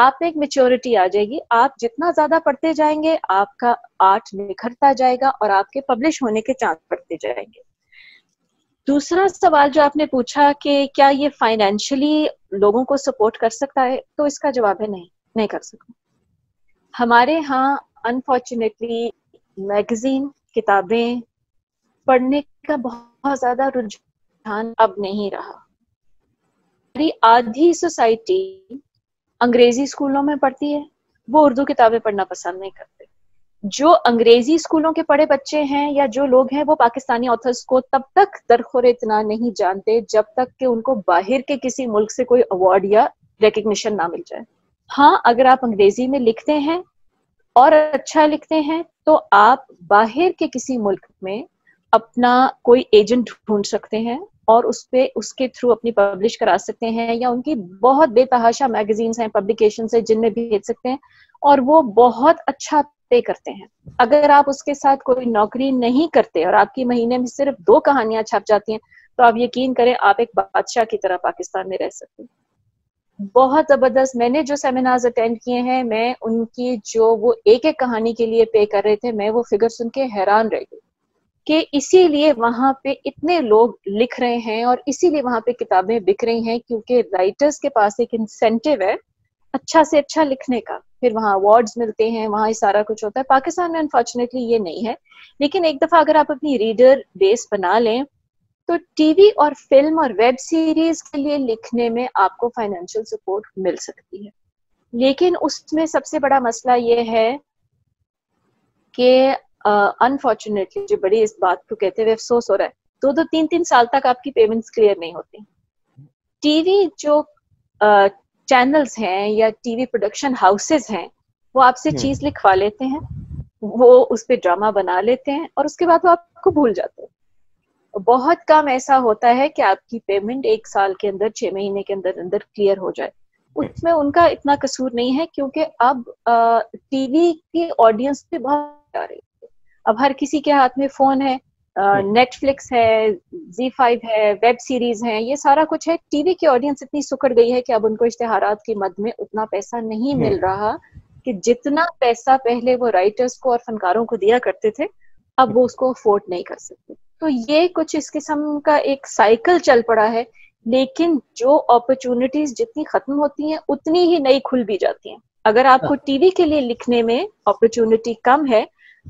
آپ میں ایک میچورٹی آ جائے گی. آپ جتنا زیادہ پڑھتے جائیں گے آپ کا آرٹ نکھرتا جائے گا اور آپ کے پبلش ہونے کے چانس بڑھتے جائیں گے. دوسرا سوال جو آپ نے پوچھا کہ کیا یہ فائنینشلی لوگوں کو سپورٹ کر سکتا ہے, تو اس کا جواب ہے نہیں کر سکتا. ہمارے ہاں انفارچونیٹلی میگزین, کتابیں پڑھنے کا بہت زیادہ رجحان اب نہیں رہا. ہماری آدھی سوسائٹی انگریزی اسکولوں میں پڑھتی ہے, وہ اردو کتابیں پڑھنا پسند نہیں کرتے. جو انگریزی اسکولوں کے پڑھے بچے ہیں یا جو لوگ ہیں وہ پاکستانی آتھرز کو تب تک درخور اتنا نہیں جانتے جب تک کہ ان کو باہر کے کسی ملک سے کوئی ایوارڈ یا ریکگنیشن نہ مل جائے. ہاں, اگر آپ انگریزی میں لکھتے ہیں اور اچھا لکھتے ہیں تو آپ باہر کے کسی ملک میں اپنا کوئی ایجنٹ ڈھونڈ سکتے ہیں اور اس کے تھرو اپنی پبلش کرا سکتے ہیں, یا ان کی بہت بے تحاشا میگزینز ہیں, پبلیکیشنز ہیں جن میں بھی بھیج سکتے ہیں, اور وہ بہت اچھا پے کرتے ہیں. اگر آپ اس کے ساتھ کوئی نوکری نہیں کرتے اور آپ کی مہینے میں صرف 2 کہانیاں چھپ جاتی ہیں تو آپ یقین کریں آپ ایک بادشاہ کی طرح پاکستان میں رہ سکتے ہیں. بہت زبردست. میں نے جو سیمینارز اٹینڈ کیے ہیں, میں ان کی جو وہ ایک کہانی کے لیے پے کر رہے تھے, میں وہ فگر سن کے حیران رہ گئی کہ اسی لیے وہاں پہ اتنے لوگ لکھ رہے ہیں اور اسی لیے وہاں پہ کتابیں بک رہی ہیں, کیونکہ رائٹرز کے پاس ایک انسینٹیو ہے اچھا سے اچھا لکھنے کا. پھر وہاں ایوارڈز ملتے ہیں, وہاں یہ سارا کچھ ہوتا ہے. پاکستان میں انفارچونیٹلی یہ نہیں ہے, لیکن ایک دفعہ اگر آپ اپنی ریڈر بیس بنا لیں تو ٹی وی اور فلم اور ویب سیریز کے لیے لکھنے میں آپ کو فائنینشیل سپورٹ مل سکتی ہے. لیکن اس میں سب سے بڑا مسئلہ یہ ہے کہ انفارچونیٹلی جو بڑی اس بات کو کہتے ہوئے افسوس ہو رہا ہے, 2-3 سال تک آپ کی پیمنٹس کلیئر نہیں ہوتی. ٹی وی جو چینلز ہیں یا ٹی وی پروڈکشن ہاؤسز ہیں وہ آپ سے چیز لکھوا لیتے ہیں, وہ اس پہ ڈرامہ بنا لیتے ہیں اور اس کے بعد وہ آپ کو بھول جاتے ہیں. بہت کم ایسا ہوتا ہے کہ آپ کی پیمنٹ 1 سال کے اندر 6 مہینے کے اندر کلیئر ہو جائے. اس میں ان کا اتنا قصور نہیں ہے, کیونکہ اب ٹی وی کی آڈینس پہ بہت آ رہی ہے. اب ہر کسی کے ہاتھ میں فون ہے, نیٹ فلکس ہے, زی5 ہے, ویب سیریز ہیں, یہ سارا کچھ ہے. ٹی وی کی آڈینس اتنی سکڑ گئی ہے کہ اب ان کو اشتہارات کی مد میں اتنا پیسہ نہیں مل رہا کہ جتنا پیسہ پہلے وہ رائٹرز کو اور فنکاروں کو دیا کرتے تھے اب وہ اس کو افورڈ نہیں کر سکتے. تو یہ کچھ اس قسم کا ایک سائیکل چل پڑا ہے. لیکن جو اپرچونٹیز جتنی ختم ہوتی ہیں اتنی ہی نئی کھل بھی جاتی ہیں. اگر آپ کو ٹی وی کے لیے لکھنے میں اپرچونٹی کم ہے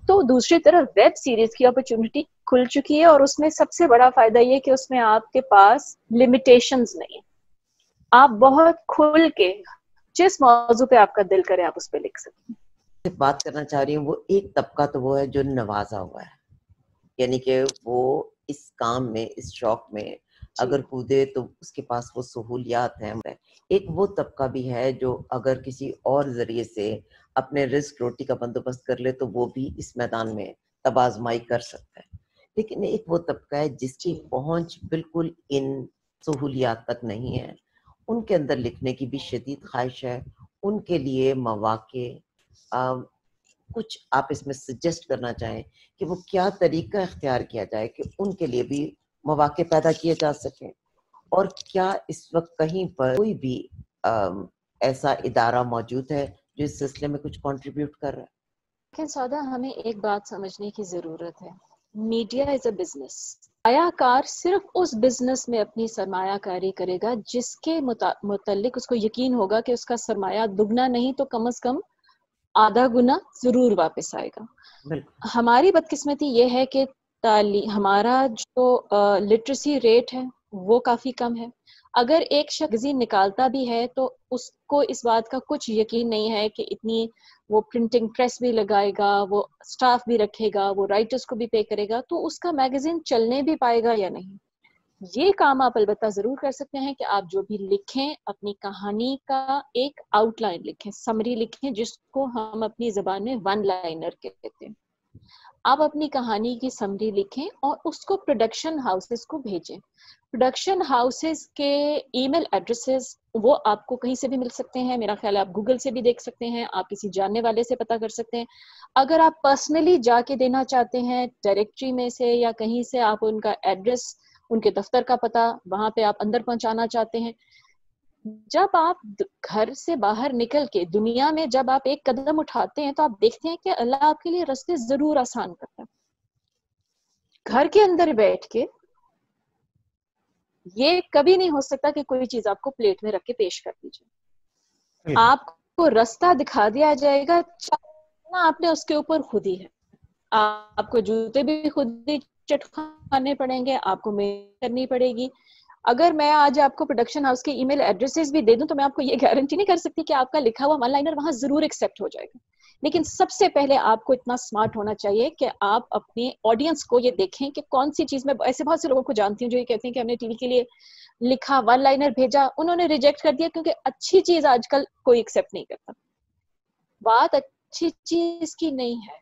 تو دوسری طرف ویب سیریز کی اپرچونٹی کھل چکی ہے, اور اس میں سب سے بڑا فائدہ یہ کہ اس میں آپ کے پاس لمیٹیشنز نہیں ہیں. آپ بہت کھل کے جس موضوع پہ آپ کا دل کرے آپ اس پہ لکھ سکتے ہیں. بات کرنا چاہ رہی ہوں, وہ ایک طبقہ تو وہ ہے جو نوازا ہوا ہے, یعنی کہ وہ اس کام میں, اس شوق میں اگر کودے تو اس کے پاس وہ سہولیات ہیں. ایک وہ طبقہ بھی ہے جو اگر کسی اور ذریعے سے اپنے رزق روٹی کا بندوبست کر لے تو وہ بھی اس میدان میں تبازمائی کر سکتا ہے. لیکن ایک وہ طبقہ ہے جس کی پہنچ بالکل ان سہولیات تک نہیں ہے. ان کے اندر لکھنے کی بھی شدید خواہش ہے. ان کے لیے مواقع کچھ آپ اس میں سجیسٹ کرنا چاہیں کہ وہ کیا طریقہ اختیار کیا جائے کہ ان کے لیے بھی مواقع پیدا کیے جا سکیں, اور کیا اس وقت کہیں پر کوئی بھی ایسا ادارہ موجود ہے جو اس سلسلے میں کچھ کنٹریبیوٹ کر رہا ہے؟ لیکن سادہ ہمیں ایک بات سمجھنے کی ضرورت ہے, میڈیا از اے بزنس. سرمایہ کار صرف اس بزنس میں اپنی سرمایہ کاری کرے گا جس کے متعلق اس کو یقین ہوگا کہ اس کا سرمایہ دگنا نہیں تو کم از کم آدھا گنا ضرور واپس آئے گا. ہماری بدقسمتی یہ ہے کہ ہمارا جو لٹریسی ریٹ ہے وہ کافی کم ہے. اگر ایک شخص نکالتا بھی ہے تو اس کو اس بات کا کچھ یقین نہیں ہے کہ اتنی وہ پرنٹنگ پریس بھی لگائے گا, وہ سٹاف بھی رکھے گا, وہ رائٹرز کو بھی پے کرے گا, تو اس کا میگزین چلنے بھی پائے گا یا نہیں. یہ کام آپ البتہ ضرور کر سکتے ہیں کہ آپ جو بھی لکھیں اپنی کہانی کا ایک آؤٹ لائن لکھیں, سمری لکھیں, جس کو ہم اپنی زبان میں 1 لائنر کہتے ہیں. آپ اپنی کہانی کی سمری لکھیں اور اس کو پروڈکشن ہاؤسز کو بھیجیں. پروڈکشن ہاؤسز کے ای میل ایڈریسز وہ آپ کو کہیں سے بھی مل سکتے ہیں. میرا خیال ہے آپ گوگل سے بھی دیکھ سکتے ہیں, آپ کسی جاننے والے سے پتہ کر سکتے ہیں. اگر آپ پرسنلی جا کے دینا چاہتے ہیں ڈائریکٹری میں سے یا کہیں سے, آپ ان کا ایڈریس, ان کے دفتر کا پتہ, وہاں پہ آپ اندر پہنچانا چاہتے ہیں, جب آپ گھر سے باہر نکل کے دنیا میں جب آپ ایک قدم اٹھاتے ہیں تو آپ دیکھتے ہیں کہ اللہ آپ کے لیے راستے ضرور آسان کرتا ہے. گھر کے اندر بیٹھ کے یہ کبھی نہیں ہو سکتا کہ کوئی چیز آپ کو پلیٹ میں رکھ کے پیش کر دی جائے. آپ کو راستہ دکھا دیا جائے گا, چلنا آپ نے اس کے اوپر خود ہی ہے. آپ کو جوتے بھی خود ہی چٹکانے پڑیں گے, آپ کو محنت کرنی پڑے گی. اگر میں آج آپ کو پروڈکشن ہاؤس کے ای میل ایڈریسز بھی دے دوں تو میں آپ کو یہ گارنٹی نہیں کر سکتی کہ آپ کا لکھا ہوا ون لائنر وہاں ضرور ایکسیپٹ ہو جائے گا. لیکن سب سے پہلے آپ کو اتنا اسمارٹ ہونا چاہیے کہ آپ اپنے آڈینس کو یہ دیکھیں کہ کون سی چیز. میں ایسے بہت سے لوگوں کو جانتی ہوں جو یہ کہتے ہیں کہ ہم نے ٹی وی کے لیے لکھا, ون لائنر بھیجا, انہوں نے ریجیکٹ کر دیا کیونکہ اچھی چیز آج کل کوئی ایکسیپٹ نہیں کرتا. بات اچھی چیز کی نہیں ہے,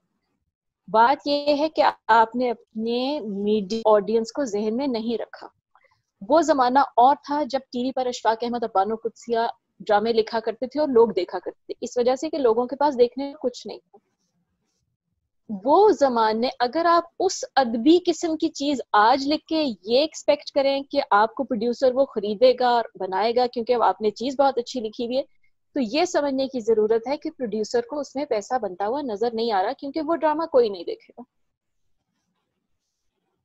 بات یہ ہے کہ آپ نے اپنے میڈیا آڈینس کو ذہن میں نہیں رکھا. وہ زمانہ اور تھا جب ٹی وی پر اشفاق احمد ابانو قدسیہ ڈرامے لکھا کرتے تھے اور لوگ دیکھا کرتے تھے, اس وجہ سے کہ لوگوں کے پاس دیکھنے کو کچھ نہیں تھا. وہ زمانے, اگر آپ اس ادبی قسم کی چیز آج لکھ کے یہ ایکسپیکٹ کریں کہ آپ کو پروڈیوسر وہ خریدے گا اور بنائے گا کیونکہ آپ نے چیز بہت اچھی لکھی ہوئی ہے, تو یہ سمجھنے کی ضرورت ہے کہ پروڈیوسر کو اس میں پیسہ بنتا ہوا نظر نہیں آ رہا کیونکہ وہ ڈرامہ کوئی نہیں دیکھے گا.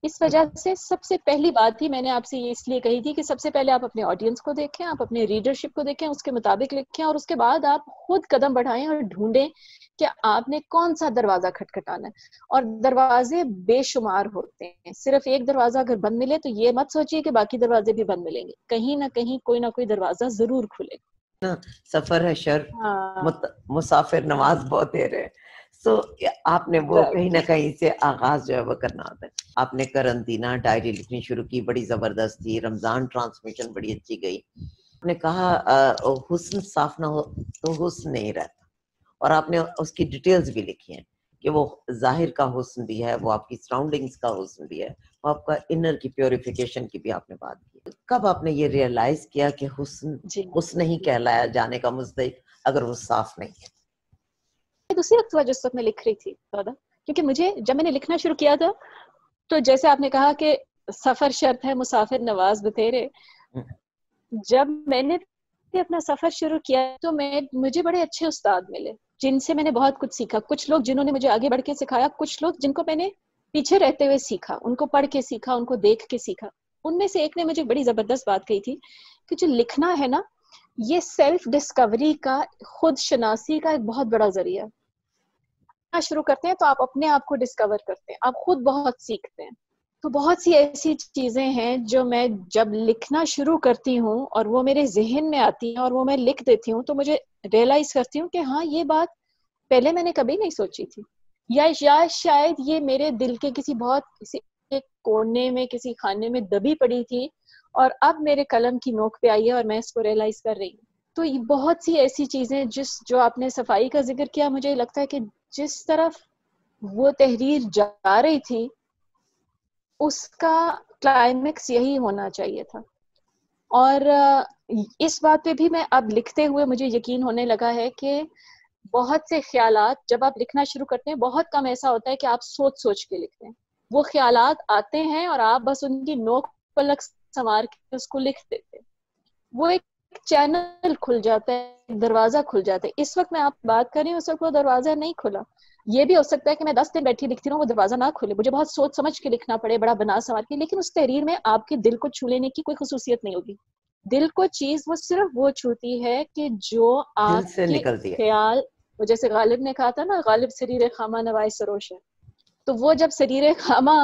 اس وجہ سے سب سے پہلی بات ہی میں نے آپ سے یہ اس لیے کہی تھی کہ سب سے پہلے آپ اپنے آڈینس کو دیکھیں, آپ اپنے ریڈرشپ کو دیکھیں, اس کے مطابق لکھیں, اور اس کے بعد آپ خود قدم بڑھائیں اور ڈھونڈیں کہ آپ نے کون سا دروازہ کھٹکھٹانا ہے. اور دروازے بے شمار ہوتے ہیں, صرف ایک دروازہ اگر بند ملے تو یہ مت سوچیے کہ باقی دروازے بھی بند ملیں گے, کہیں نہ کہیں کوئی نہ کوئی دروازہ ضرور کھلے. سفر ہے شر, ہاں مسافر نواز بہت دیر ہے. سو آپ نے وہ کہیں نہ کہیں سے آغاز جو ہے وہ کرنا ہوتا ہے. آپ نے قرنطینہ ڈائری لکھنی شروع کی, بڑی زبردست تھی. رمضان ٹرانسمیشن بڑی اچھی گئی. آپ نے کہا حسن صاف نہ ہو تو حسن نہیں رہتا, اور آپ نے اس کی ڈیٹیلز بھی لکھی ہیں کہ وہ ظاہر کا حسن بھی ہے, وہ آپ کی سراؤنڈنگز کا حسن بھی ہے, وہ آپ کا انر کی پیوریفیکیشن کی بھی آپ نے بات کی. کب آپ نے یہ ریئلائز کیا کہ حسن حسن نہیں کہلایا جانے کا مستحق اگر وہ صاف نہیں ہے؟ دوسری وقت ہوا جس وقت میں لکھ رہی تھی دادا, کیونکہ مجھے جب میں نے لکھنا شروع کیا تھا تو جیسے آپ نے کہا کہ سفر شرط ہے مسافر نواز بتیرے, جب میں نے اپنا سفر شروع کیا تو مجھے بڑے اچھے استاد ملے جن سے میں نے بہت کچھ سیکھا. کچھ لوگ جنہوں نے مجھے آگے بڑھ کے سکھایا, کچھ لوگ جن کو میں نے پیچھے رہتے ہوئے سیکھا, ان کو پڑھ کے سیکھا, ان کو دیکھ کے سیکھا. ان میں سے ایک نے مجھے بڑی زبردست بات کہی تھی کہ جو لکھنا ہے نا یہ سیلف ڈسکوری کا, خود شناسی کا ایک بہت بڑا ذریعہ. شروع کرتے ہیں تو آپ اپنے آپ کو ڈسکور کرتے ہیں, آپ خود بہت سیکھتے ہیں. تو بہت سی ایسی چیزیں ہیں جو میں جب لکھنا شروع کرتی ہوں اور وہ میرے ذہن میں آتی ہیں اور وہ میں لکھ دیتی ہوں تو مجھے ریئلائز کرتی ہوں کہ ہاں یہ بات پہلے میں نے کبھی نہیں سوچی تھی, یا شاید یہ میرے دل کے کسی ایک کونے میں کسی خانے میں دبی پڑی تھی اور اب میرے قلم کی نوک پہ آئی ہے اور میں اس کو ریئلائز کر رہی ہوں. تو یہ بہت سی ایسی چیزیں جو آپ نے صفائی کا ذکر کیا, مجھے لگتا ہے کہ جس طرف وہ تحریر جا رہی تھی اس کا کلائمیکس یہی ہونا چاہیے تھا. اور اس بات پہ بھی میں اب لکھتے ہوئے مجھے یقین ہونے لگا ہے کہ بہت سے خیالات جب آپ لکھنا شروع کرتے ہیں, بہت کم ایسا ہوتا ہے کہ آپ سوچ کے لکھتے ہیں. وہ خیالات آتے ہیں اور آپ بس ان کی نوک پلک سنوار کے اس کو لکھ دیتے ہیں. وہ ایک چینل کھل جاتا ہے, دروازہ کھل جاتا ہے. اس وقت میں آپ بات کر رہی ہوں, اس وقت وہ دروازہ نہیں کھلا. یہ بھی ہو سکتا ہے کہ میں 10 دن بیٹھی لکھتی رہوں, وہ دروازہ نہ کھلے, مجھے بہت سوچ سمجھ کے لکھنا پڑے, بڑا بنا سنوار کے, لیکن اس تحریر میں آپ کے دل کو چھو لینے کی کوئی خصوصیت نہیں ہوگی. دل کو چیز وہ صرف وہ چھوتی ہے کہ جو دل آپ سے کے نکلتی ہے. خیال, جیسے غالب نے کہا تھا نا, غالب سریر خامہ نوائے سروش ہے, تو وہ جب سریر خامہ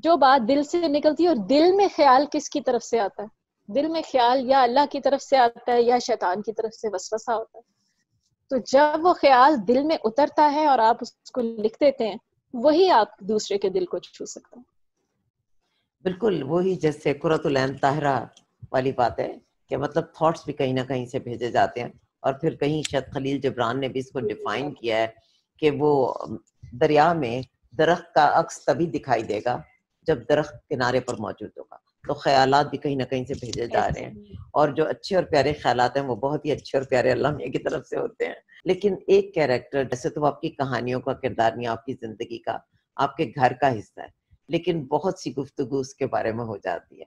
جو بات دل سے نکلتی ہے, اور دل میں خیال کس کی طرف سے آتا ہے, دل میں خیال یا اللہ کی طرف سے آتا ہے یا شیطان کی طرف سے وسوسہ ہوتا ہے. تو جب وہ خیال دل میں اترتا ہے اور آپ اس کو لکھ دیتے ہیں, وہی آپ دوسرے کے دل کو چھو سکتے ہیں. بالکل وہی جیسے قرۃ العین طاہرہ والی بات ہے کہ مطلب تھاٹس بھی کہیں نہ کہیں سے بھیجے جاتے ہیں. اور پھر کہیں شاید خلیل جبران نے بھی اس کو ڈیفائن کیا ہے کہ وہ دریا میں درخت کا عکس تبھی دکھائی دے گا جب درخت کنارے پر موجود ہوگا. تو خیالات بھی کہیں نہ کہیں سے بھیجے جا رہے ہیں, اور جو اچھے اور پیارے خیالات ہیں وہ بہت ہی اچھے اور پیارے اللہ میاں کی طرف سے ہوتے ہیں. لیکن ایک کیریکٹر جیسے تو آپ کی کہانیوں کا کردار نہیں, آپ کی زندگی کا, آپ کے گھر کا حصہ ہے, لیکن بہت سی گفتگو اس کے بارے میں ہو جاتی ہے.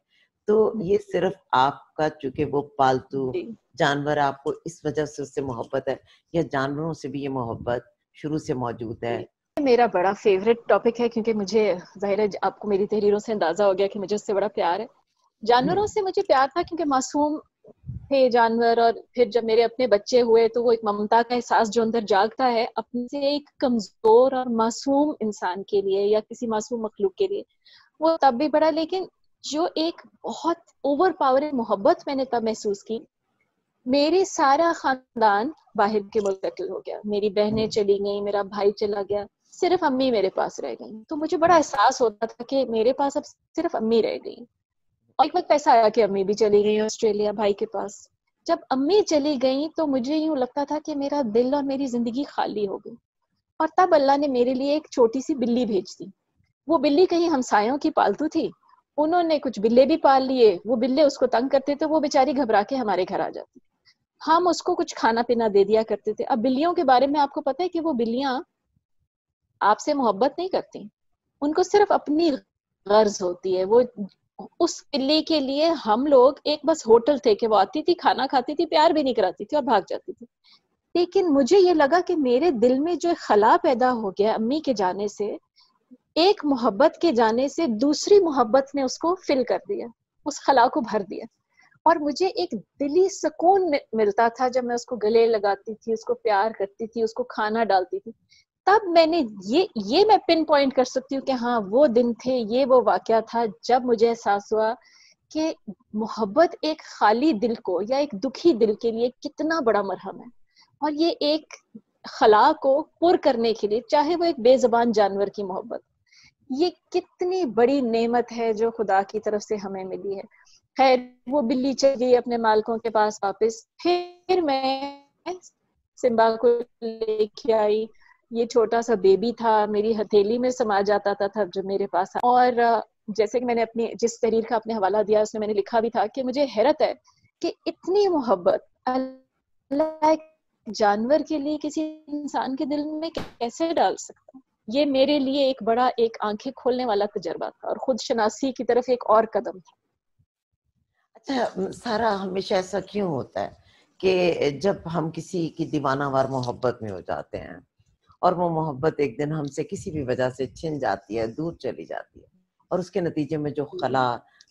تو یہ صرف آپ کا چونکہ وہ پالتو جانور آپ کو اس وجہ سے اس سے محبت ہے یا جانوروں سے بھی یہ محبت شروع سے موجود ہے؟ میرا بڑا فیوریٹ ٹاپک ہے کیونکہ مجھے ظاہر ہے آپ کو میری تحریروں سے اندازہ ہو گیا کہ مجھے اس سے بڑا پیار ہے. جانوروں سے مجھے پیار تھا کیونکہ معصوم تھے جانور, اور پھر جب میرے اپنے بچے ہوئے تو وہ ایک ممتا کا احساس جو اندر جاگتا ہے اپنے سے ایک کمزور اور معصوم انسان کے لیے یا کسی معصوم مخلوق کے لیے, وہ تب بھی بڑا. لیکن جو ایک بہت اوور پاورنگ محبت میں نے تب محسوس کی. میری سارا خاندان باہر کے ملک سیٹل ہو گیا, میری بہنیں چلی گئیں, میرا بھائی چلا گیا, صرف امی میرے پاس رہ گئی. تو مجھے بڑا احساس ہوتا تھا کہ میرے پاس اب صرف امی رہ گئی. اور ایک وقت ایسا آیا کہ امی بھی چلی گئی آسٹریلیا بھائی کے پاس. جب امی چلی گئیں تو مجھے یوں لگتا تھا کہ میرا دل اور میری زندگی خالی ہو گئی. اور تب اللہ نے میرے لیے ایک چھوٹی سی بلی بھیج دی. وہ بلی کہیں ہمسایوں کی پالتو تھی, انہوں نے کچھ بلے بھی پال لیے. وہ بلے اس کو تنگ کرتے تھے, وہ بیچاری گھبرا کے ہمارے گھر آ جاتی. ہم اس کو کچھ کھانا پینا دے دیا کرتے تھے. اب بلیوں کے بارے میں آپ کو پتا ہے کہ وہ بلیاں آپ سے محبت نہیں کرتی, ان کو صرف اپنی غرض ہوتی ہے. وہ اس بلی کے لیے ہم لوگ ایک بس ہوٹل تھے کہ وہ آتی تھی, کھانا کھاتی تھی, پیار بھی نہیں کراتی تھی اور بھاگ جاتی تھی. لیکن مجھے یہ لگا کہ میرے دل میں جو خلا پیدا ہو گیا امی کے جانے سے, ایک محبت کے جانے سے دوسری محبت نے اس کو فل کر دیا, اس خلا کو بھر دیا. اور مجھے ایک دلی سکون ملتا تھا جب میں اس کو گلے لگاتی تھی, اس کو پیار کرتی تھی, اس کو کھانا ڈالتی تھی. تب میں نے یہ میں پن پوائنٹ کر سکتی ہوں کہ ہاں وہ دن تھے, یہ وہ واقعہ تھا جب مجھے احساس ہوا کہ محبت ایک خالی دل کو یا ایک دکھی دل کے لیے کتنا بڑا مرہم ہے. اور یہ ایک خلا کو پر کرنے کے لیے, چاہے وہ ایک بے زبان جانور کی محبت, یہ کتنی بڑی نعمت ہے جو خدا کی طرف سے ہمیں ملی ہے. خیر وہ بلی چلی گئی اپنے مالکوں کے پاس واپس. پھر میں سمبا کو لے کے آئی. یہ چھوٹا سا بیبی تھا, میری ہتھیلی میں سما جاتا تھا جو میرے پاس. اور جیسے کہ میں نے اپنی جس تحریر کا اپنے حوالہ دیا اس میں میں نے لکھا بھی تھا کہ مجھے حیرت ہے کہ اتنی محبت اللہ جانور کے لیے کسی انسان کے دل میں کیسے ڈال سکتا. یہ میرے لیے ایک بڑا ایک آنکھیں کھولنے والا تجربہ تھا اور خود شناسی کی طرف ایک اور قدم تھا. اچھا سارا, ہمیشہ ایسا کیوں ہوتا ہے کہ جب ہم کسی کی دیوانہ وار محبت میں ہو جاتے ہیں اور وہ محبت ایک دن ہم سے کسی بھی وجہ سے چھن جاتی ہے, دور چلی جاتی ہے, اور اس کے نتیجے میں جو خلا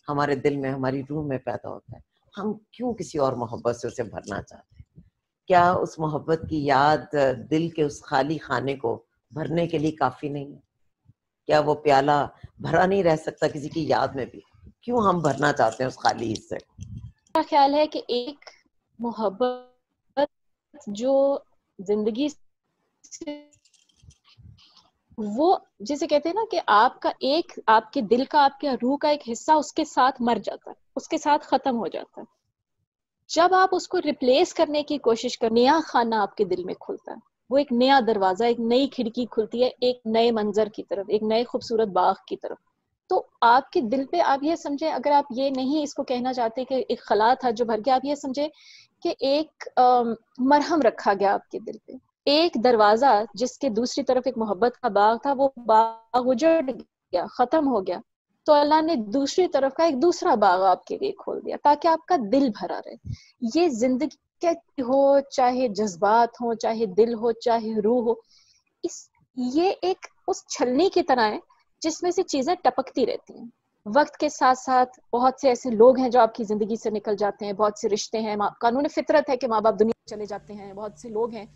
ہمارے دل میں ہماری روح میں پیدا ہوتا ہے, ہم کیوں کسی اور محبت سے اسے بھرنا چاہتے ہیں؟ کیا اس محبت کی یاد دل کے اس خالی خانے کو بھرنے کے لیے کافی نہیں ہے؟ کیا وہ پیالہ بھرا نہیں رہ سکتا کسی کی یاد میں بھی؟ کیوں ہم بھرنا چاہتے ہیں اس خالی حصے کو؟ میرا خیال ہے کہ ایک محبت جو زندگی سے وہ جسے کہتے ہیں نا کہ آپ کا ایک, آپ کے دل کا, آپ کے روح کا ایک حصہ اس کے ساتھ مر جاتا ہے, اس کے ساتھ ختم ہو جاتا ہے. جب آپ اس کو ریپلیس کرنے کی کوشش کر, نیا خانہ آپ کے دل میں کھلتا ہے, وہ ایک نیا دروازہ, ایک نئی کھڑکی کھلتی ہے ایک نئے منظر کی طرف, ایک نئے خوبصورت باغ کی طرف. تو آپ کے دل پہ آپ یہ سمجھے, اگر آپ یہ نہیں اس کو کہنا چاہتے کہ ایک خلا تھا جو بھر کے, آپ یہ سمجھے کہ ایک مرہم رکھا گیا آپ کے دل پہ, ایک دروازہ جس کے دوسری طرف ایک محبت کا باغ تھا, وہ باغ اجڑ گیا, ختم ہو گیا, تو اللہ نے دوسری طرف کا ایک دوسرا باغ آپ کے لیے کھول دیا تاکہ آپ کا دل بھرا رہے. یہ زندگی کیسی ہو, چاہے جذبات ہو, چاہے دل ہو, چاہے روح ہو, یہ ایک اس چھلنی کی طرح ہے جس میں سے چیزیں ٹپکتی رہتی ہیں. وقت کے ساتھ ساتھ بہت سے ایسے لوگ ہیں جو آپ کی زندگی سے نکل جاتے ہیں, بہت سے رشتے ہیں, قانون فطرت ہے کہ ماں باپ دنیا چلے جاتے ہیں. بہت سے لوگ ہیں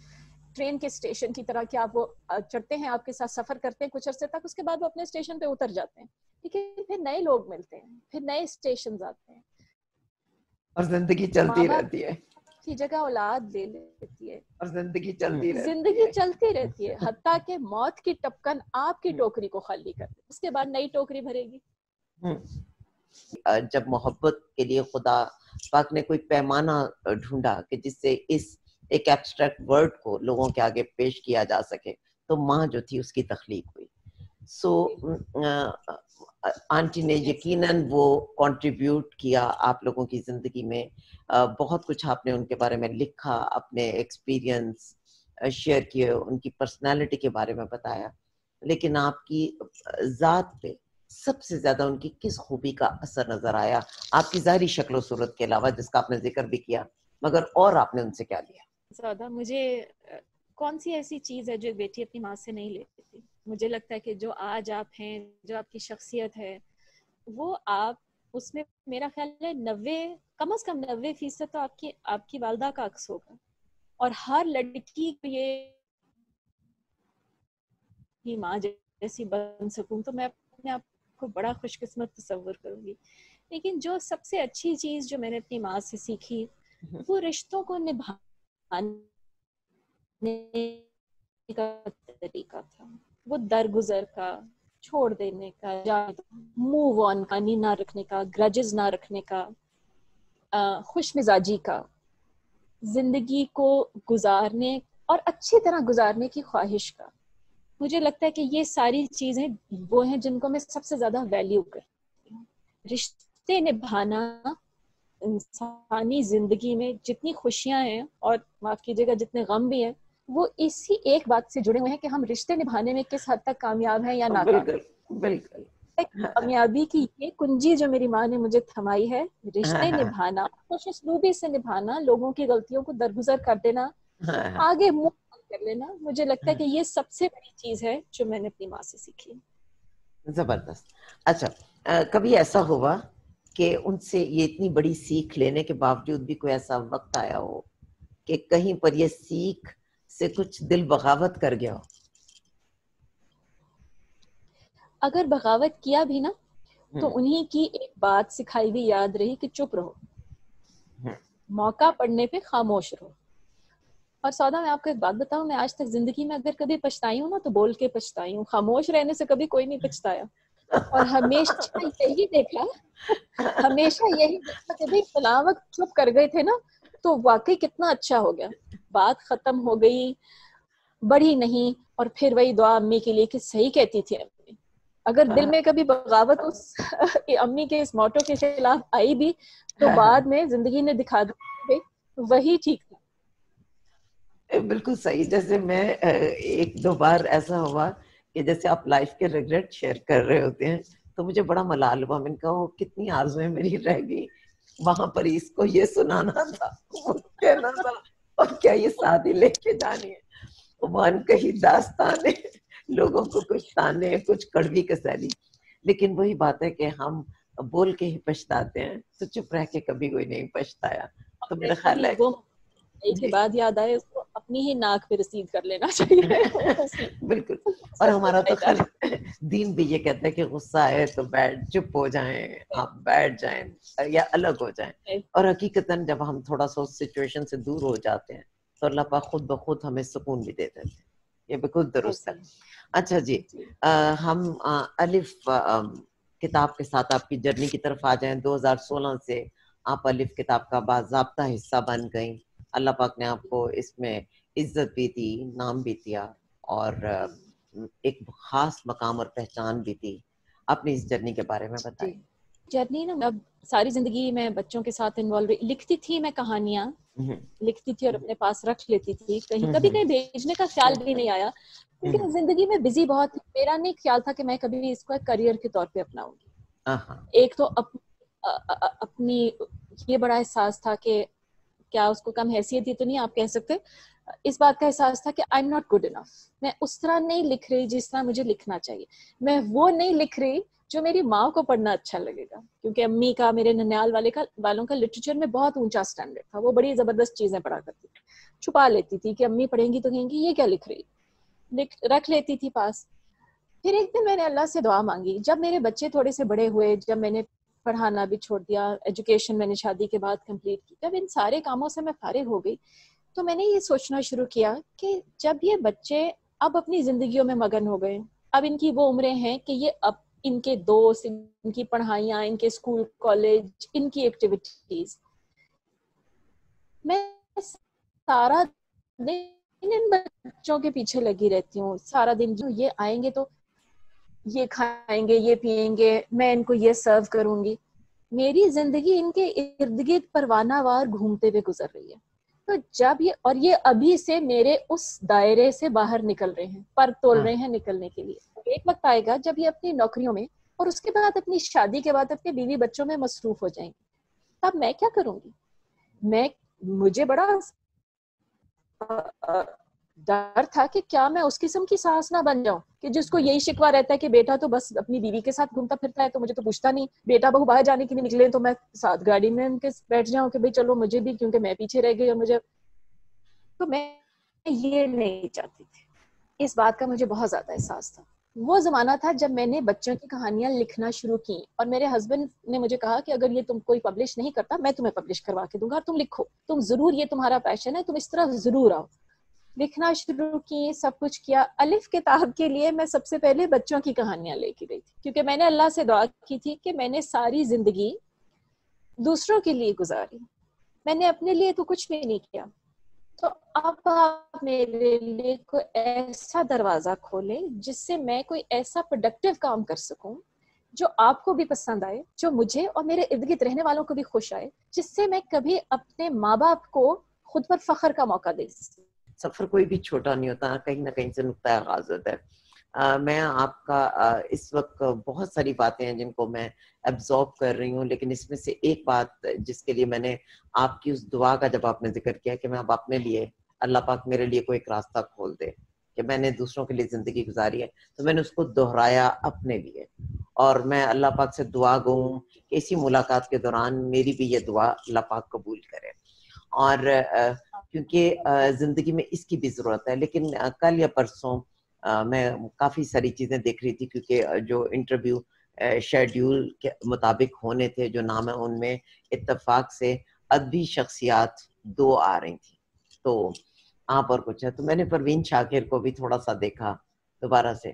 ٹرین کے اسٹیشن کی طرح کہ آپ وہ چڑھتے ہیں, آپ کے ساتھ سفر کرتے ہیں کچھ عرصے تک, اس کے بعد وہ اپنے اسٹیشن پہ اتر جاتے ہیں, لیکن پھر نئے لوگ ملتے ہیں, پھر نئے اسٹیشن آتے ہیں, اور زندگی چلتی رہتی ہے کی جگہ اولاد لے لیتی ہے, اور زندگی چلتی رہتی زندگی ہے. چلتی رہتی ہے, حتیٰ کہ موت کی ٹپکن آپ کی ٹوکری کو خالی کر دے, اس کے بعد نئی ٹوکری بھرے گی. جب محبت کے لیے خدا پاک نے کوئی پیمانہ ڈھونڈا کہ جس سے اس ایک ایبسٹریکٹ ورڈ کو لوگوں کے آگے پیش کیا جا سکے, تو ماں جو تھی اس کی تخلیق ہوئی. سو آنٹی نے یقیناً وہ کنٹریبیوٹ کیا آپ لوگوں کی زندگی میں, بہت کچھ آپ نے ان کے بارے میں لکھا, اپنے ایکسپیرینس شیئر کیے, ان کی پرسنالٹی کے بارے میں بتایا, لیکن آپ کی ذات پہ سب سے زیادہ ان کی کس خوبی کا اثر نظر آیا آپ کی ظاہری شکل و صورت کے علاوہ، جس کا آپ نے ذکر بھی کیا، مگر اور آپ نے ان سے کیا لیا؟ زیادہ مجھے کون سی ایسی چیز ہے جو ایک بیٹی اپنی ماں سے نہیں لیتی؟ مجھے لگتا ہے کہ جو آج آپ ہیں، جو آپ کی شخصیت ہے، وہ آپ اس میں میرا خیال ہے 90 کم از کم 90% تو آپ کی والدہ کا عکس ہوگا. اور ہر لڑکی کو یہ ماں جیسی بن سکوں تو میں اپنے آپ کو بڑا خوش قسمت تصور کروں گی. لیکن جو سب سے اچھی چیز جو میں نے اپنی ماں سے سیکھی وہ رشتوں کو نبھانے کا طریقہ تھا. وہ درگزر کا، چھوڑ دینے کا، موو آن کا، نہ رکھنے کا، گرجز نہ رکھنے کا، خوش مزاجی کا، زندگی کو گزارنے اور اچھی طرح گزارنے کی خواہش کا. مجھے لگتا ہے کہ یہ ساری چیزیں وہ ہیں جن کو میں سب سے زیادہ ویلیو کرتی ہوں. رشتے نبھانا انسانی زندگی میں جتنی خوشیاں ہیں اور معاف کیجیے گا جتنے غم بھی ہیں، وہ اسی ایک بات سے جڑے ہوئے ہیں کہ ہم رشتے نبھانے میں کس حد تک کامیاب ہیں یا ناکام. بالکل. کامیابی کی یہ کنجی جو میری ماں نے مجھے تھمائی ہے، رشتے نبھانا، خوش اسلوبی سے نبھانا، لوگوں کی غلطیوں کو درگزر کر دینا، آگے منہ کر لینا. مجھے لگتا ہے کہ یہ سب سے بڑی چیز ہے جو میں نے اپنی ماں سے سیکھی. زبردست. اچھا، کبھی ایسا ہوا کہ ان سے یہ اتنی بڑی سیکھ لینے کے باوجود بھی کوئی ایسا وقت آیا ہو کہ کہیں پر یہ سیکھ سے کچھ دل بغاوت کر گیا ہو؟ اگر بغاوت کیا بھی نا تو انہی کی ایک بات سکھائی ہوئی یاد رہی کہ چپ رہو، موقع پڑنے پہ خاموش رہو. اور سودا، میں آپ کو ایک بات بتاؤں، میں آج تک زندگی میں اگر کبھی پچھتائی ہوں نا تو بول کے پچھتائی ہوں. خاموش رہنے سے کبھی کوئی نہیں پچھتایا. اور ہمیشہ یہی دیکھا کہ بھئی فلاں وقت چپ کر گئے تھے نا تو واقعی کتنا اچھا ہو گیا. بات ختم ہو گئی، بڑھی نہیں، اور پھر وہی دعا امی کے لیے کہ صحیح کہتی تھی امی. اگر دل میں کبھی بغاوت اس امی کے اس موٹو کے خلاف آئی بھی تو بعد میں زندگی نے دکھا دیا وہی ٹھیک تھا. بالکل صحیح. جیسے میں ایک دو بار ایسا ہوا کہ جیسے آپ لائف کے ریگریٹ شیئر کر رہے ہوتے ہیں تو مجھے بڑا ملال ہوا. میں نے کہا وہ کتنی آرزویں میری رہ گئی، وہاں پر اس کو یہ سنانا تھا، وہ کہنا تھا، اور کیا یہ شادی لے کے جانی ہے. وان کہیں داستانے، لوگوں کو کچھ تانے، کچھ کڑوی کسیلی. لیکن وہی بات ہے کہ ہم بول کے ہی پچھتاتے ہیں، تو چپ رہ کے کبھی کوئی نہیں پچھتایا. تو میرا خیال ہے وہ کے بعد یاد آئے اس کو اپنی ہی ناک پہ رسید کر لینا چاہیے. بالکل. اور ہمارا تو خیر دین بھی یہ کہتا ہے کہ غصہ آئے تو چپ ہو جائیں، آپ بیٹھ جائیں یا الگ ہو جائیں. اور حقیقتاً جب ہم تھوڑا سا اس سچویشن سے دور ہو جاتے ہیں تو اللہ پاک خود بخود ہمیں سکون بھی دے دیتے ہیں. یہ بالکل درست ہے. اچھا جی، ہم الف کتاب کے ساتھ آپ کی جرنی کی طرف آ جائیں. 2016 سے آپ الف کتاب کا باضابطہ حصہ بن گئیں. اللہ پاک نے آپ کو اس میں عزت بھی دی، نام بھی دیا، اور ایک خاص مقام اور پہچان بھی دی. اپنی اس جرنی کے بارے میں بتائیں. جرنی نا، اب ساری زندگی میں بچوں کے ساتھ انوالو لکھتی تھی، میں کہانیاں لکھتی تھی اور اپنے پاس رکھ لیتی تھی. کبھی کہیں بھیجنے کا خیال بھی نہیں آیا کیونکہ زندگی میں بزی بہت. میرا نہیں خیال تھا کہ میں کبھی اس کو ایک کریئر کے طور پہ اپناؤں گی. ایک تو اپنی یہ بڑا احساس تھا کہ کیا اس کو کم حیثیت ہی تو نہیں آپ کہہ سکتے. اس بات کا احساس تھا کہ I am not good enough. میں اس طرح نہیں لکھ رہی جس طرح مجھے لکھنا چاہیے. میں وہ نہیں لکھ رہی جو میری ماں کو پڑھنا اچھا لگے گا، کیونکہ امی کا، میرے ننیال والوں کا لٹریچر میں بہت اونچا سٹینڈرڈ تھا. وہ بڑی زبردست چیزیں پڑھا کرتی تھی. چھپا لیتی تھی کہ امی پڑھیں گی تو کہیں گی یہ کیا لکھ رہی، رکھ لیتی تھی پاس. پھر ایک دن میں نے اللہ سے دعا مانگی. جب میرے بچے تھوڑے سے بڑے ہوئے، جب میں نے پڑھانا بھی چھوڑ دیا، ایجوکیشن میں نے شادی کے بعد کمپلیٹ کی، جب ان سارے کاموں سے میں فارغ ہو گئی تو میں نے یہ سوچنا شروع کیا کہ جب یہ بچے اب اپنی زندگیوں میں مگن ہو گئے، اب ان کی وہ عمریں ہیں کہ یہ اب ان کے دوست، ان کی پڑھائیاں، ان کے اسکول کالج، ان کی ایکٹیویٹیز، میں سارا دن ان بچوں کے پیچھے لگی رہتی ہوں. سارا دن یہ آئیں گے تو یہ کھائیں گے، یہ پیئیں گے، میں ان کو یہ سرو کروں گی. میری زندگی ان کے ارد گرد پروانہ وار گھومتے ہوئے گزر رہی ہے. تو جب یہ ابھی سے میرے اس دائرے سے باہر نکل رہے ہیں، پر تول رہے ہیں نکلنے کے لیے. ایک وقت آئے گا جب یہ اپنی نوکریوں میں اور اس کے بعد اپنی شادی کے بعد اپنے بیوی بچوں میں مصروف ہو جائیں گی, تب میں کیا کروں گی؟ مجھے بڑا ڈر تھا کہ کیا میں اس قسم کی ساس نہ بن جاؤں کہ جس کو یہی شکوہ رہتا ہے کہ بیٹا تو بس اپنی بیوی کے ساتھ گھومتا پھرتا ہے, تو مجھے تو پوچھتا نہیں, بیٹا بہو باہر جانے کے لیے نکلے تو میں ساتھ گاڑی میں ان کے بیٹھ جاؤں کہ بھائی چلو مجھے بھی, کیونکہ میں پیچھے رہ گئی اور مجھے, تو میں یہ نہیں چاہتی تھی. اس بات کا مجھے بہت زیادہ احساس تھا. وہ زمانہ تھا جب میں نے بچوں کی کہانیاں لکھنا شروع کی, اور میرے ہسبینڈ نے مجھے کہا کہ اگر یہ تم کوئی پبلش نہیں کرتا میں تمہیں پبلش کروا کے دوں گا, تم لکھو, تم ضرور, یہ تمہارا پیشن ہے, تم اس طرح ضرور آؤ. لکھنا شروع کی, سب کچھ کیا. الف کتاب کے لیے میں سب سے پہلے بچوں کی کہانیاں لے کے گئی تھی, کیونکہ میں نے اللہ سے دعا کی تھی کہ میں نے ساری زندگی دوسروں کے لیے گزاری, میں نے اپنے لیے تو کچھ بھی نہیں کیا. تو اب آپ میرے لیے کوئی ایسا دروازہ کھولیں جس سے میں کوئی ایسا پروڈکٹیو کام کر سکوں جو آپ کو بھی پسند آئے, جو مجھے اور میرے ارد گرد رہنے والوں کو بھی خوش آئے, جس سے میں کبھی اپنے ماں باپ کو خود پر فخر کا موقع دے سکوں. سفر کوئی بھی چھوٹا نہیں ہوتا, کہیں نہ کہیں سے نقطہ آغاز ہوتا ہے. میں آپ کا اس وقت بہت ساری باتیں ہیں جن کو میں ایبزارب کر رہی ہوں, لیکن اس میں سے ایک بات جس کے لیے میں نے آپ کی اس دعا کا جب آپ نے ذکر کیا کہ میں اب اپنے لیے, اللہ پاک میرے لیے کوئی ایک راستہ کھول دے, کہ میں نے دوسروں کے لیے زندگی گزاری ہے, تو میں نے اس کو دہرایا اپنے لیے. اور میں اللہ پاک سے دعا گو ہوں کہ اسی ملاقات کے دوران میری بھی یہ دعا اللہ پاک قبول کرے. اور کیونکہ زندگی میں اس کی بھی ضرورت ہے. لیکن کل یا پرسوں میں کافی ساری چیزیں دیکھ رہی تھی, کیونکہ جو انٹرویو شیڈیول کے مطابق ہونے تھے, جو نام ہے ان میں اتفاق سے ادبی شخصیات 2 آ رہی تھیں, تو آپ اور کچھ ہے. تو میں نے پروین شاکر کو بھی تھوڑا سا دیکھا دوبارہ سے,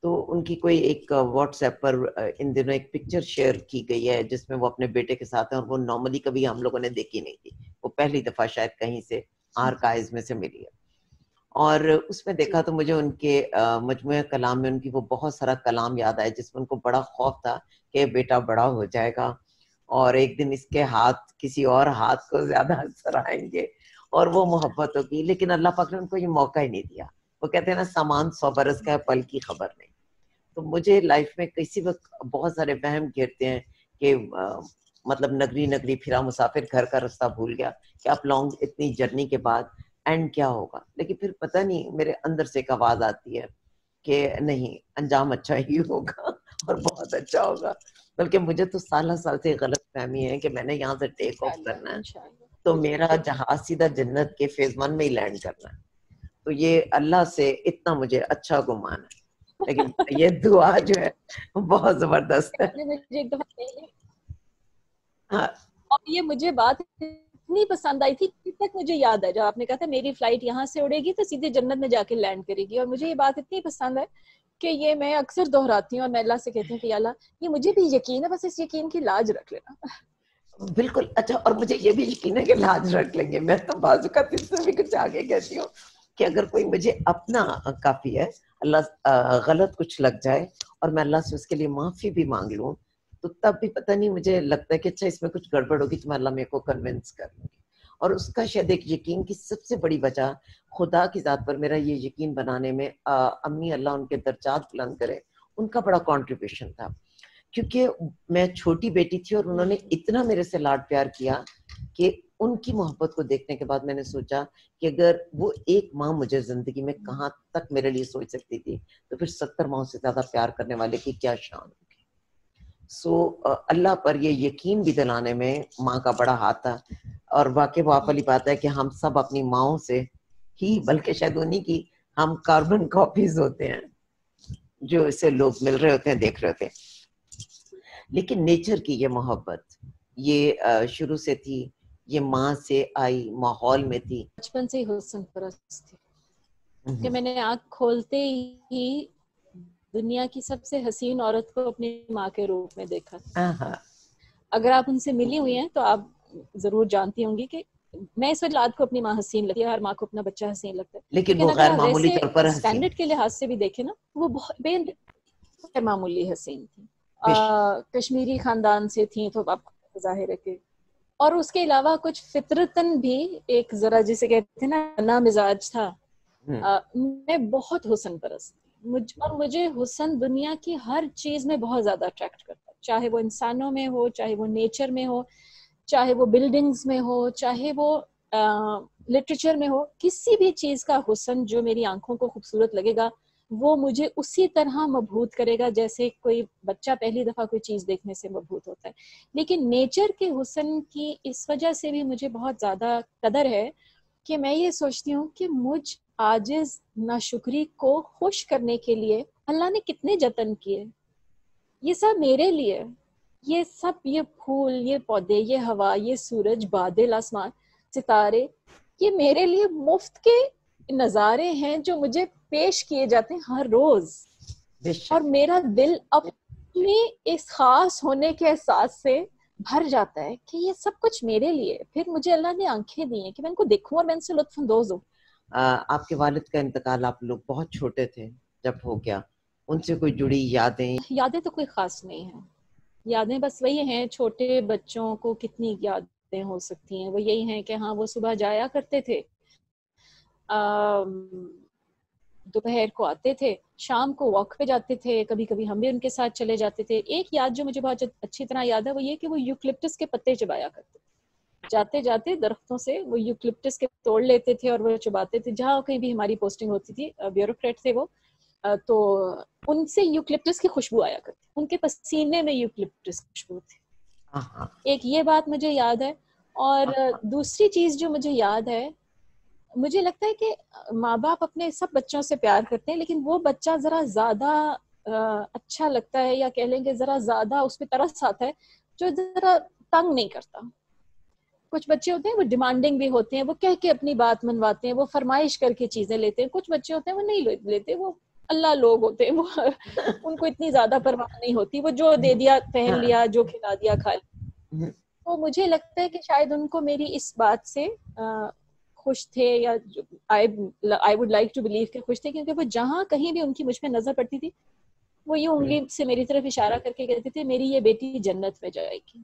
تو ان کی کوئی ایک واٹس ایپ پر ان دنوں ایک پکچر شیئر کی گئی ہے جس میں وہ اپنے بیٹے کے ساتھ ہیں, اور وہ نارملی کبھی ہم لوگوں نے دیکھی نہیں تھی, وہ پہلی دفعہ شاید کہیں سے آرکائیوز میں سے ملی ہے. اور اس میں دیکھا تو مجھے ان کے مجموعہ کلام میں ان کی وہ بہت سارا کلام یاد آیا جس میں ان کو بڑا خوف تھا کہ بیٹا بڑا ہو جائے گا اور ایک دن اس کے ہاتھ کسی اور ہاتھ کو زیادہ اثر آئیں گے اور وہ محبت ہوگی. لیکن اللہ پاک نے ان کو یہ موقع ہی نہیں دیا. وہ کہتے ہیں نا, سامان 100 برس کا ہے, پل کی خبر نہیں. تو مجھے لائف میں کسی وقت بہت سارے وہم گھیرتے ہیں کہ مطلب نگری نگری پھرا مسافر گھر کا راستہ بھول گیا, کہ آپ لانگ اتنی جرنی کے بعد اینڈ کیا ہوگا. لیکن پھر پتہ نہیں, میرے اندر سے ایک آواز آتی ہے کہ نہیں, انجام اچھا ہی ہوگا اور بہت اچھا ہوگا. بلکہ مجھے تو سالہ سال سے غلط فہمی ہے کہ میں نے یہاں سے ٹیک آف کرنا ہے تو میرا جہاز سیدھا جنت کے فیز 1 میں ہی لینڈ کرنا ہے. تو یہ اللہ سے اتنا مجھے اچھا گمان ہے, لیکن یہ دعا جو ہے بہت زبردست ہے. اور یہ مجھے بات اتنی پسند آئی تھی, تک مجھے یاد ہے جب آپ نے کہا تھا میری فلائٹ یہاں سے اڑے گی تو سیدھے جنت میں جا کے لینڈ کرے گی. اور مجھے یہ بات اتنی پسند ہے کہ یہ میں اکثر دہراتی ہوں, اور میں اللہ سے کہتی ہوں کہ اللہ یہ مجھے بھی یقین ہے, بس اس یقین کی لاج رکھ لینا. بالکل. اچھا, اور مجھے یہ بھی یقین ہے کہ لاج رکھ لیں گے. میں تو بازو کا اس سے بھی کچھ آگے کہتی ہوں کہ اگر کوئی مجھے اپنا کافی ہے, اللہ غلط کچھ لگ جائے اور میں اللہ سے اس کے لیے معافی بھی مانگ لوں, تو تب بھی پتہ نہیں مجھے لگتا ہے کہ اچھا اس میں کچھ گڑبڑ ہوگی تو میں اللہ میرے کو کنونس کر لوں گی. اور اس کا شاید ایک یقین کی سب سے بڑی وجہ خدا کی ذات پر میرا یہ یقین بنانے میں امی اللہ ان کے درجات بلند کرے, ان کا بڑا کنٹریبیوشن تھا. کیونکہ میں چھوٹی بیٹی تھی اور انہوں نے اتنا میرے سے لاڈ پیار کیا کہ ان کی محبت کو دیکھنے کے بعد میں نے سوچا کہ اگر وہ ایک ماں مجھے زندگی میں کہاں تک میرے لیے سوچ سکتی تھی, تو پھر 70 ماؤں سے زیادہ پیار کرنے والے کی کیا شان ہوگی. اللہ پر یہ یقین بھی دلانے میں ماں کا بڑا ہاتھ تھا. اور واقعی وہ والی بات ہے کہ ہم سب اپنی ماؤں سے ہی, بلکہ شاید انہی کی ہم کاربن کاپیز ہوتے ہیں جو اسے لوگ مل رہے ہوتے ہیں, دیکھ رہے ہوتے ہیں. لیکن نیچر کی یہ محبت یہ شروع سے تھی, یہ ماں سے آئی, ماحول میں تھی. بچپن سے ہی حسن پرست تھی کہ میں نے آنکھ کھولتے ہی دنیا کی سب سے حسین عورت کو اپنی ماں کے روپ میں دیکھا. اگر آپ ان سے ملی ہوئی ہیں تو آپ ضرور جانتی ہوں گی کہ میں اس وقت کو اپنی ماں حسین لگتی ہے, ہر ماں کو اپنا بچہ حسین لگتا ہے, لیکن وہ غیر معمولی طور پر اسٹینڈرڈ کے لحاظ سے بھی دیکھیں نا, وہ بہت بے معمولی حسین تھی. کشمیری خاندان سے تھیں تو آپ کو ظاہر ہے کہ, اور اس کے علاوہ کچھ فطرتاً بھی ایک ذرا جسے کہتے ہیں نا نا مزاج تھا. میں بہت حسن پرست تھی, مجھے حسن دنیا کی ہر چیز میں بہت زیادہ اٹریکٹ کرتا ہے، چاہے وہ انسانوں میں ہو، چاہے وہ نیچر میں ہو، چاہے وہ بلڈنگز میں ہو، چاہے وہ لٹریچر میں ہو. کسی بھی چیز کا حسن جو میری آنکھوں کو خوبصورت لگے گا وہ مجھے اسی طرح مبہوت کرے گا جیسے کوئی بچہ پہلی دفعہ کوئی چیز دیکھنے سے مبہوت ہوتا ہے. لیکن نیچر کے حسن کی اس وجہ سے بھی مجھے بہت زیادہ قدر ہے کہ میں یہ سوچتی ہوں کہ مجھ عاجز ناشکری کو خوش کرنے کے لیے اللہ نے کتنے جتن کیے. یہ سب میرے لیے، یہ سب، یہ پھول، یہ پودے، یہ ہوا، یہ سورج، بادل، آسمان، ستارے، یہ میرے لیے مفت کے نظارے ہیں جو مجھے پیش کیے جاتے ہیں ہر روز. اور میرا دل اپنے اس خاص ہونے کے احساس سے بھر جاتا ہے کہ یہ سب کچھ میرے لیے. پھر مجھے اللہ نے آنکھیں دی ہیں کہ میں ان کو دیکھوں اور میں ان سے لطف اندوز ہوں. آپ کے والد کا انتقال آپ لوگ بہت چھوٹے تھے جب ہو گیا، ان سے کوئی جڑی یادیں؟ یادیں تو کوئی خاص نہیں ہیں، یادیں بس وہی ہیں، چھوٹے بچوں کو کتنی یادیں ہو سکتی ہیں. وہ یہی ہیں کہ ہاں وہ صبح جایا کرتے تھے، دوپہر کو آتے تھے، شام کو واک پہ جاتے تھے، کبھی کبھی ہم بھی ان کے ساتھ چلے جاتے تھے. ایک یاد جو مجھے بہت اچھی طرح یاد ہے وہ یہ کہ وہ یوکلپٹس کے پتے چبایا کرتے تھے. جاتے جاتے درختوں سے وہ یوکلپٹس کے توڑ لیتے تھے اور وہ چباتے تھے. جہاں کہیں بھی ہماری پوسٹنگ ہوتی تھی، بیوروکریٹ تھے وہ، تو ان سے یوکلپٹس کی خوشبو آیا کرتی، ان کے پسینے میں یوکلپٹس کی خوشبو تھی. ایک یہ بات مجھے یاد ہے. اور دوسری چیز جو مجھے یاد ہے، مجھے لگتا ہے کہ ماں باپ اپنے سب بچوں سے پیار کرتے ہیں، لیکن وہ بچہ ذرا زیادہ اچھا لگتا ہے، یا کہہ لیں کہ ذرا زیادہ اس پہ ترس آتا ہے جو ذرا تنگ نہیں کرتا. کچھ بچے ہوتے ہیں وہ ڈیمانڈنگ بھی ہوتے ہیں، وہ کہہ کے اپنی بات منواتے ہیں، وہ فرمائش کر کے چیزیں لیتے ہیں. کچھ بچے ہوتے ہیں وہ نہیں لیتے، وہ اللہ لوگ ہوتے ہیں، وہ ان کو اتنی زیادہ پرواہ نہیں ہوتی، وہ جو دے دیا پہن لیا، جو کھلا دیا کھا لیا. تو مجھے لگتا ہے کہ شاید ان کو میری اس بات سے خوش تھے، یا I would like to believe کہ خوش تھے، کیونکہ وہ جہاں کہیں بھی ان کی مجھ پہ نظر پڑتی تھی وہ یہ انگلی سے میری طرف اشارہ کر کے کہتے تھے میری یہ بیٹی جنت میں جائے گی.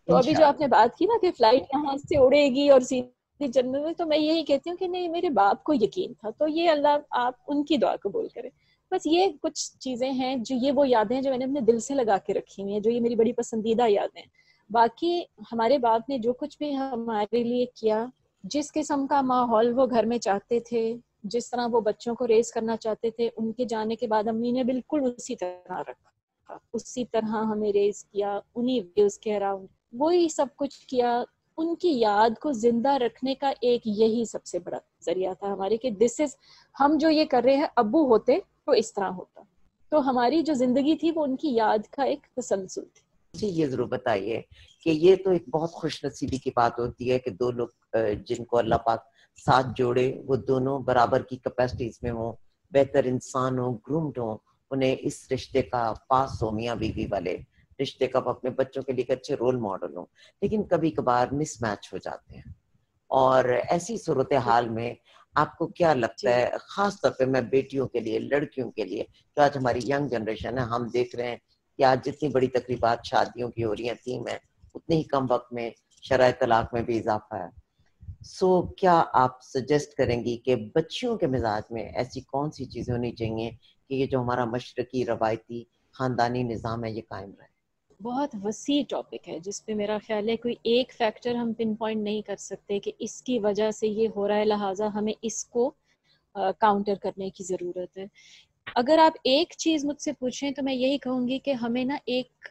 تو ابھی جو آپ نے بات کی نا کہ فلائٹ یہاں سے اڑے گی اور سیدھی جنت میں، تو میں یہی کہتی ہوں کہ نہیں، میرے باپ کو یقین تھا، تو یہ اللہ آپ ان کی دعا قبول کرے. بس یہ کچھ چیزیں ہیں جو یہ وہ یادیں ہیں جو میں نے اپنے دل سے لگا کے رکھی ہوئی ہیں، جو یہ میری بڑی پسندیدہ یادیں ہیں. باقی ہمارے باپ نے جو کچھ بھی ہمارے لیے کیا، جس قسم کا ماحول وہ گھر میں چاہتے تھے، جس طرح وہ بچوں کو ریز کرنا چاہتے تھے، ان کے جانے کے بعد امی نے بالکل اسی طرح رکھا، اسی طرح ہمیں ریز کیا، انہی ویوز کے اراؤنڈ وہی سب کچھ کیا. ان کی یاد کو زندہ رکھنے کا ایک یہی سب سے بڑا ذریعہ تھا ہمارے کہ دس از، ہم جو یہ کر رہے ہیں ابو ہوتے تو اس طرح ہوتا. تو ہماری جو زندگی تھی وہ ان کی یاد کا ایک تسلسل تھی. جی یہ ضرور بتائیے کہ یہ تو ایک بہت خوش نصیبی کی بات ہوتی ہے کہ دو لوگ جن کو اللہ پاک ساتھ جوڑے، وہ دونوں برابر کی کیپیسٹیز میں ہوں، بہتر انسان ہوں، گرومڈ ہوں، انہیں اس رشتے کا پاس ہو، میاں بیوی والے رشتے کا اپنے بچوں کے لیے ایک اچھے رول ماڈل ہوں. لیکن کبھی کبھار مس میچ ہو جاتے ہیں، اور ایسی صورتحال میں آپ کو کیا لگتا ہے، خاص طور پہ میں بیٹیوں کے لیے، لڑکیوں کے لیے، جو آج ہماری ینگ جنریشن ہے، ہم دیکھ رہے ہیں کہ آج جتنی بڑی تقریبات شادیوں کی ہو رہی ہیں تھیم ہے، اتنے ہی کم وقت میں شرائع طلاق میں بھی اضافہ ہے. کیا آپ سجیسٹ کریں گی کہ بچیوں کے مزاج میں ایسی کون سی چیزیں ہونی چاہیے کہ یہ جو ہمارا مشرقی روایتی خاندانی نظام ہے یہ قائم رہے؟ بہت وسیع ٹاپک ہے جس پہ میرا خیال ہے کوئی ایک فیکٹر ہم پن پوائنٹ نہیں کر سکتے کہ اس کی وجہ سے یہ ہو رہا ہے لہٰذا ہمیں اس کو کاؤنٹر کرنے کی ضرورت ہے. اگر آپ ایک چیز مجھ سے پوچھیں تو میں یہی کہوں گی کہ ہمیں نا ایک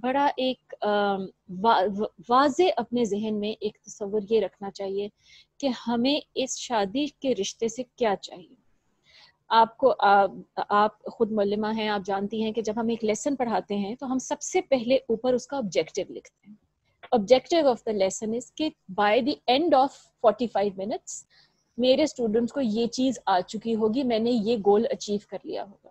بڑا ایک واضح اپنے ذہن میں ایک تصور یہ رکھنا چاہیے کہ ہمیں اس شادی کے رشتے سے کیا چاہیے. آپ خود معلمہ ہیں، آپ جانتی ہیں کہ جب ہم ایک لیسن پڑھاتے ہیں تو ہم سب سے پہلے اوپر اس کا آبجیکٹیو لکھتے ہیں. Objective of the lesson is کہ by the end of 45 minutes میرے اسٹوڈنٹس کو یہ چیز آ چکی ہوگی، میں نے یہ گول اچیو کر لیا ہوگا.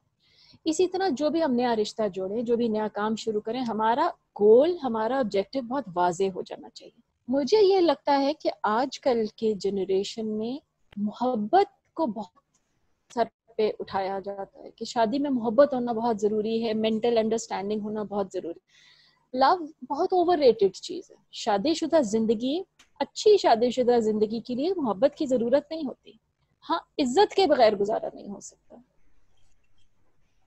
اسی طرح جو بھی ہم نیا رشتہ جوڑیں، جو بھی نیا کام شروع کریں، ہمارا گول، ہمارا آبجیکٹیو بہت واضح ہو جانا چاہیے. مجھے یہ لگتا ہے کہ آج کل کے جنریشن میں محبت کو بہت سر پہ اٹھایا جاتا ہے کہ شادی میں محبت ہونا بہت ضروری ہے، مینٹل انڈرسٹینڈنگ ہونا بہت ضروری ہے. لو بہت اوور ریٹڈ چیز ہے. شادی شدہ زندگی، اچھی شادی شدہ زندگی کے لیے محبت کی ضرورت نہیں ہوتی. ہاں، عزت کے بغیر گزارا نہیں ہو سکتا.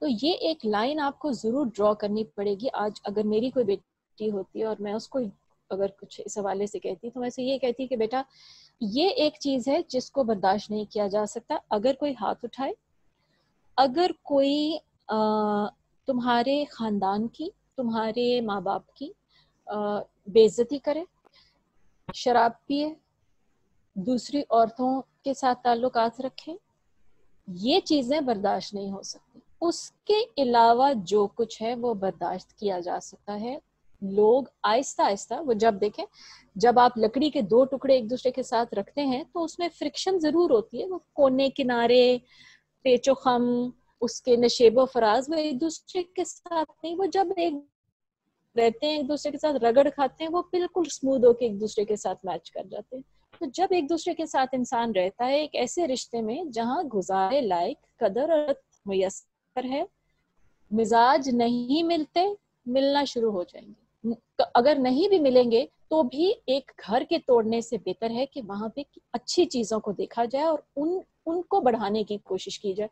تو یہ ایک لائن آپ کو ضرور ڈرا کرنی پڑے گی. آج اگر میری کوئی بیٹی ہوتی ہے اور میں اس کو اگر کچھ اس حوالے سے کہتی تو میں اسے یہ کہتی کہ بیٹا یہ ایک چیز ہے جس کو برداشت نہیں کیا جا سکتا. اگر کوئی ہاتھ اٹھائے، اگر کوئی تمہارے خاندان کی، تمہارے ماں باپ کی بے عزتی کرے، شراب پیے، دوسری عورتوں کے ساتھ تعلقات رکھیں، یہ چیزیں برداشت نہیں ہو سکتی. اس کے علاوہ جو کچھ ہے وہ برداشت کیا جا سکتا ہے. لوگ آہستہ آہستہ وہ جب دیکھیں، جب آپ لکڑی کے دو ٹکڑے ایک دوسرے کے ساتھ رکھتے ہیں تو اس میں فرکشن ضرور ہوتی ہے. وہ کونے کنارے، پیچ و خم، اس کے نشیب و فراز، وہ ایک دوسرے کے ساتھ نہیں. وہ جب ایک رہتے ہیں ایک دوسرے کے ساتھ رگڑ کھاتے ہیں، وہ بالکل اسموتھ ہو کے ایک دوسرے کے ساتھ میچ کر جاتے ہیں. تو جب ایک دوسرے کے ساتھ انسان رہتا ہے ایک ایسے رشتے میں جہاں گزارے لائق قدر اور میسر ہے، مزاج نہیں ملتے، ملنا شروع ہو جائیں گے. اگر نہیں بھی ملیں گے تو بھی ایک گھر کے توڑنے سے بہتر ہے کہ وہاں پہ اچھی چیزوں کو دیکھا جائے اور ان کو بڑھانے کی کوشش کی جائے.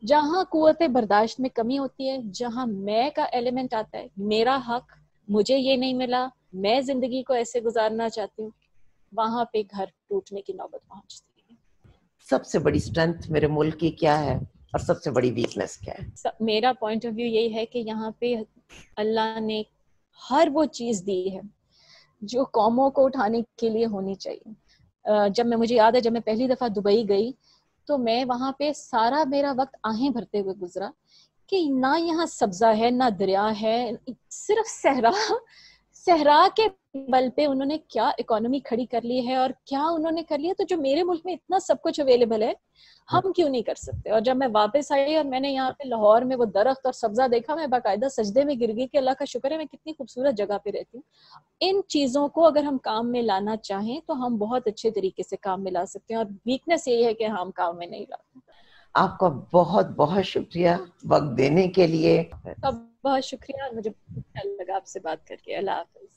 جہاں قوت برداشت میں کمی ہوتی ہے، جہاں میں کا ایلیمنٹ آتا ہے، میرا حق، مجھے یہ نہیں ملا، میں زندگی کو ایسے گزارنا چاہتی ہوں، وہاں پہ گھر ٹوٹنے کی نوبت پہنچتی ہے. سب سے بڑی اسٹرینتھ میرے ملک کی کیا ہے اور سب سے بڑی ویکنس کیا ہے؟ میرا پوائنٹ آف ویو یہی ہے کہ یہاں پہ اللہ نے ہر وہ چیز دی ہے جو قوموں کو اٹھانے کے لیے ہونی چاہیے. جب مجھے یاد ہے جب میں پہلی دفعہ دبئی گئی تو میں وہاں پہ سارا میرا وقت آہیں بھرتے ہوئے گزرا کہ نہ یہاں سبزہ ہے، نہ دریا ہے، صرف صحرا کے بل پہ انہوں نے کیا اکانومی کھڑی کر لی ہے اور کیا انہوں نے کر لیا. تو جو میرے ملک میں اتنا سب کچھ اویلیبل ہے، ہم کیوں نہیں کر سکتے؟ اور جب میں واپس آئی اور میں نے یہاں پہ لاہور میں وہ درخت اور سبزہ دیکھا، میں باقاعدہ سجدے میں گر گئی کہ اللہ کا شکر ہے میں کتنی خوبصورت جگہ پہ رہتی ہوں. ان چیزوں کو اگر ہم کام میں لانا چاہیں تو ہم بہت اچھے طریقے سے کام میں لا سکتے ہیں، اور ویکنس یہی ہے کہ ہم کام میں نہیں لاتے. آپ کا بہت بہت شکریہ وقت دینے کے لیے. بہت شکریہ، مجھے اچھا لگا آپ سے بات کر کے. اللہ حافظ.